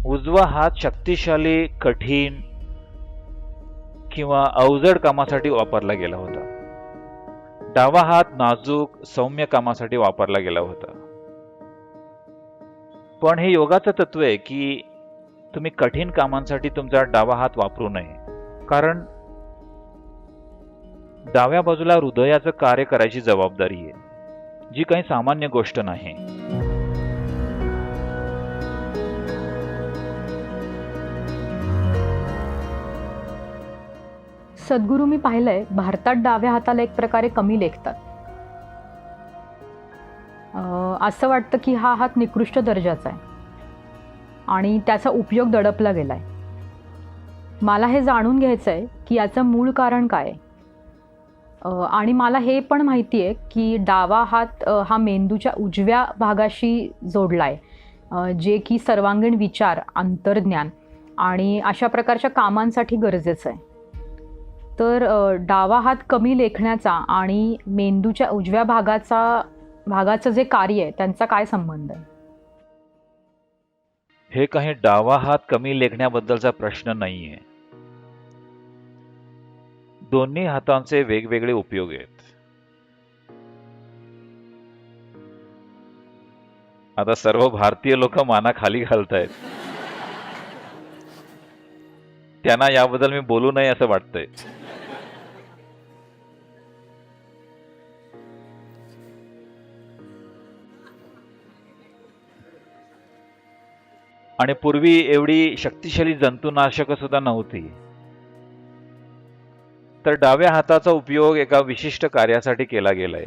उजवा हात शक्तिशाली, कठीण किंवा अवजड कामासाठी वापरला गेला होता. डावा हात नाजूक, सौम्य कामासाठी वापरला गेला होता. पण हे योगाचं तत्व आहे की तुम्ही कठीण कामांसाठी तुमचा डावा हात वापरू नये. कारण डाव्या बाजूला हृदयाचं कार्य करायची जबाबदारी आहे, जी काही सामान्य गोष्ट नाही. सद्गुरू, मी पाहिलंय भारतात डाव्या हाताला एक प्रकारे कमी लेखतात. असं वाटतं की हा हात निकृष्ट दर्जाचा आहे आणि त्याचा उपयोग दडपला गेलाय. मला हे जाणून घ्यायचं आहे की याचं मूळ कारण काय आहे. आणि मला हे पण माहिती आहे की डावा हात हा मेंदूच्या उजव्या भागाशी जोडलाय, जे की सर्वांगीण विचार, अंतर्ज्ञान आणि अशा प्रकारच्या कामांसाठी गरजेचं आहे. तर डावा हात कमी लेखण्याचा आणि मेंदूच्या उजव्या भागाचं जे कार्य आहे त्यांचा काय संबंध आहे? हे काही डावा हात कमी लेखण्याबद्दलचा प्रश्न नाहीये. दोन्ही हातांचे वेगवेगळे उपयोग आहेत. आता सर्व भारतीय लोक माना खाली घालतायत. त्यांना याबद्दल मी बोलू नये असं वाटतंय. आणि पूर्वी एवढी शक्तिशाली जंतुनाशक सुद्धा नव्हती. तर डाव्या हाताचा उपयोग एका विशिष्ट कार्यासाठी केला गेलाय.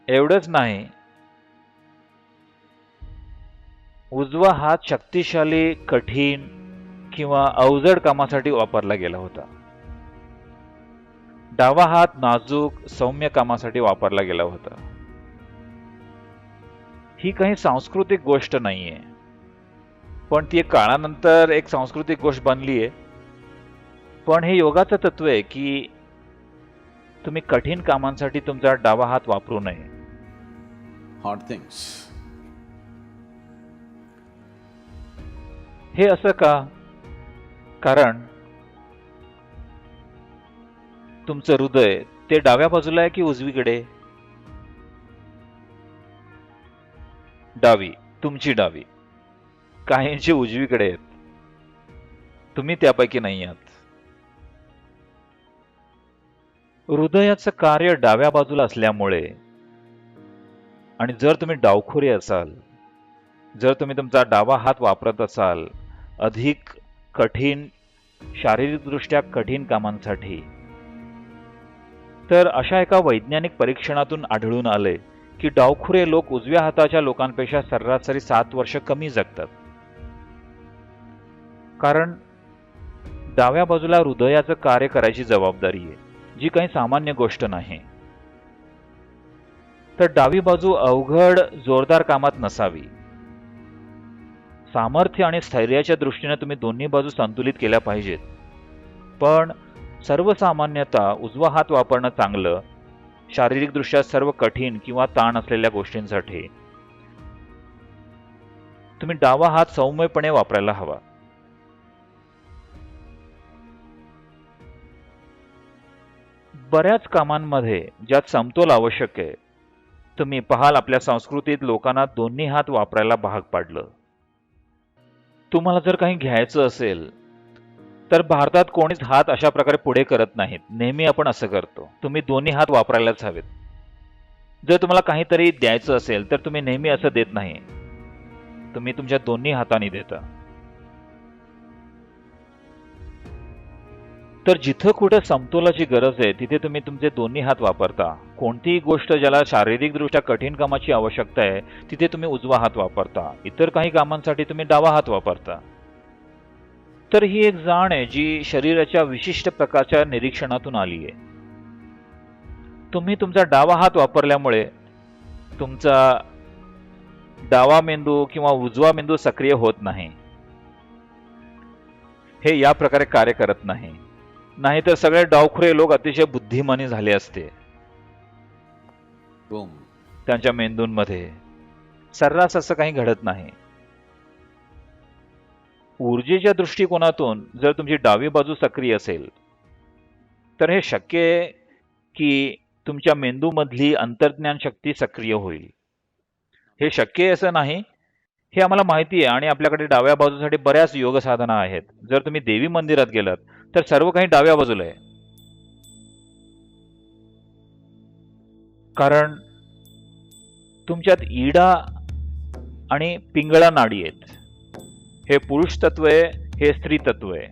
एवढंच नाही, उजवा हात शक्तिशाली, कठीण किंवा अवजड कामासाठी वापरला गेला होता. डावा हात नाजूक, सौम्य कामासाठी वापरला गेला होता. ही काही सांस्कृतिक गोष्ट नाहीये, पण ती काळानंतर एक सांस्कृतिक गोष्ट बनली आहे. पण हे योगाचं तत्व आहे की तुम्ही कठीण कामांसाठी तुमचा डावा हात वापरू नये. hard things. हे असं का? कारण तुमचं हृदय ते डाव्या बाजूला आहे की उजवीकडे? डावी, तुमची डावी. काहींची उजवीकडे आहेत. तुम्ही त्यापैकी नाही आहात. हृदयाचं कार्य डाव्या बाजूला असल्यामुळे, आणि जर तुम्ही डावखोरे असाल, जर तुम्ही तुमचा डावा हात वापरत असाल अधिक कठीण, शारीरिकदृष्ट्या कठीण कामांसाठी, तर अशा एका वैज्ञानिक परीक्षणातून आढळून आले की डावखुरे लोक उजव्या हाताच्या लोकांपेक्षा सरासरी 7 वर्ष कमी जगतात. कारण डाव्या बाजूला हृदयाचं कार्य करायची जबाबदारी आहे, जी काही सामान्य गोष्ट नाही. तर डावी बाजू अवघड, जोरदार कामात नसावी. सामर्थ्य आणि स्थैर्याच्या दृष्टीने तुम्ही दोन्ही बाजू संतुलित केल्या पाहिजेत. पण सर्वसामान्यतः उजवा हात वापरणं चांगलं, शारीरिकदृष्ट्या सर्व कठीण किंवा ताण असलेल्या गोष्टींसाठी. तुम्ही डावा हात सौम्यपणे वापरायला हवा. बऱ्याच कामांमध्ये ज्यात समतोल आवश्यक आहे, तुम्ही पाहाल आपल्या संस्कृतीत लोकांना दोन्ही हात वापरायला भाग पाडलं. तुम्हाला जर काही घ्यायचं असेल तर भारतात कोणीच हात अशा प्रकारे पुढे करत नाहीत. नेहमी आपण असं करतो. तुम्ही दोन्ही हात वापरायलाच हवेत. जर तुम्हाला काहीतरी द्यायचं असेल तर तुम्ही नेहमी असं देत नाही. तुम्ही तुमच्या दोन्ही हातांनी देता. तर जिथं कुठे समतोलाची गरज आहे तिथे तुम्ही तुमचे दोन्ही हात वापरता. कोणतीही गोष्ट ज्याला शारीरिकदृष्ट्या कठीण कामाची आवश्यकता आहे तिथे तुम्ही उजवा हात वापरता. इतर काही कामांसाठी तुम्ही डावा हात वापरता. तर ही एक जाण आहे जी शरीराच्या विशिष्ट प्रकारच्या निरीक्षणातून आली आहे. तुम्ही तुमचा डावा हात वापरल्यामुळे तुमचा डावा मेंदू किंवा उजवा मेंदू सक्रिय होत नाही. हे या प्रकारे कार्य करत नाही. नाहीतर सगळे डावखुरे लोक अतिशय बुद्धिमानी झाले असते Boom. त्यांच्या मेंदूंमध्ये. सर्रास असं काही घडत नाही. ऊर्जेच्या दृष्टिकोनातून जर तुमची डावी बाजू सक्रिय असेल तर हे शक्य आहे की तुमच्या मेंदूमधली अंतर्ज्ञान शक्ती सक्रिय होईल. हे शक्य आहे असं नाही, हे आम्हाला माहिती आहे आणि आपल्याकडे डाव्या बाजूसाठी बऱ्याच योग साधना आहेत. जर तुम्ही देवी मंदिरात गेलात तर सर्व काही डाव्या बाजूला आहे. कारण तुमच्यात इडा आणि पिंगळा नाडी आहेत. हे पुरुष तत्व आहे, हे स्त्री तत्व आहे.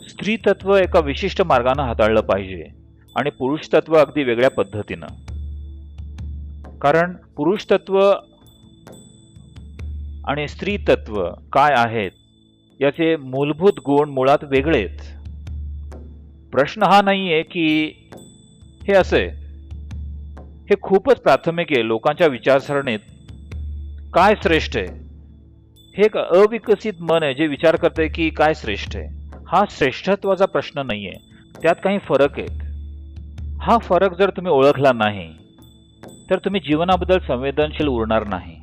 स्त्री तत्व एका विशिष्ट मार्गाने हाताळलं पाहिजे आणि पुरुष तत्व अगदी वेगळ्या पद्धतीनं. कारण पुरुष तत्व आणि स्त्री तत्व काय आहेत याचे मूलभूत गुण मुळात वेगळे आहेत. प्रश्न हा नाहीये की हे असे, हे खूपच प्राथमिक आहे. लोकांच्या विचारसरणीत काय श्रेष्ठ आहे, हे एक अविकसित मन आहे जे विचार करते की काय श्रेष्ठ आहे. हा श्रेष्ठत्वाचा प्रश्न नाहीये, त्यात काही फरक आहेत. हा फरक जर तुम्ही ओळखला नाही तर तुम्ही जीवनाबद्दल संवेदनशील उरणार नाही.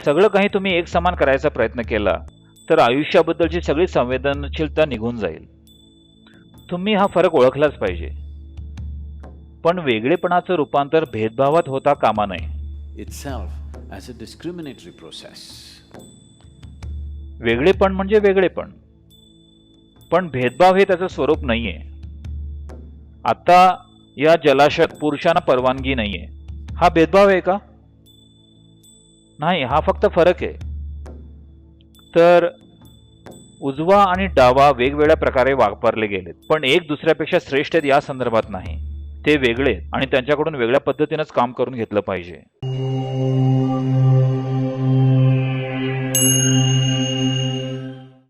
सगळं काही तुम्ही एक समान करायचा प्रयत्न केला तर आयुष्याबद्दलची सगळी संवेदनशीलता निघून जाईल. तुम्ही हा फरक ओळखलाच पाहिजे. पण वेगळेपणाचं रूपांतर भेदभावात होता कामा नये. Itself as a discriminatory process. वेगळेपण म्हणजे वेगळेपण, पण भेदभाव हे त्याचं स्वरूप नाहीये. आता या जलाशयात पुरुषांना परवानगी नाहीये, हा भेदभाव आहे का? नाही, हा फक्त फरक आहे. तर उजवा आणि डावा वेगवेगळ्या प्रकारे वापरले गेलेत, पण एक दुसऱ्यापेक्षा श्रेष्ठ आहेत या संदर्भात नाही. ते वेगळे आणि त्यांच्याकडून वेगळ्या पद्धतीनेच काम करून घेतलं पाहिजे.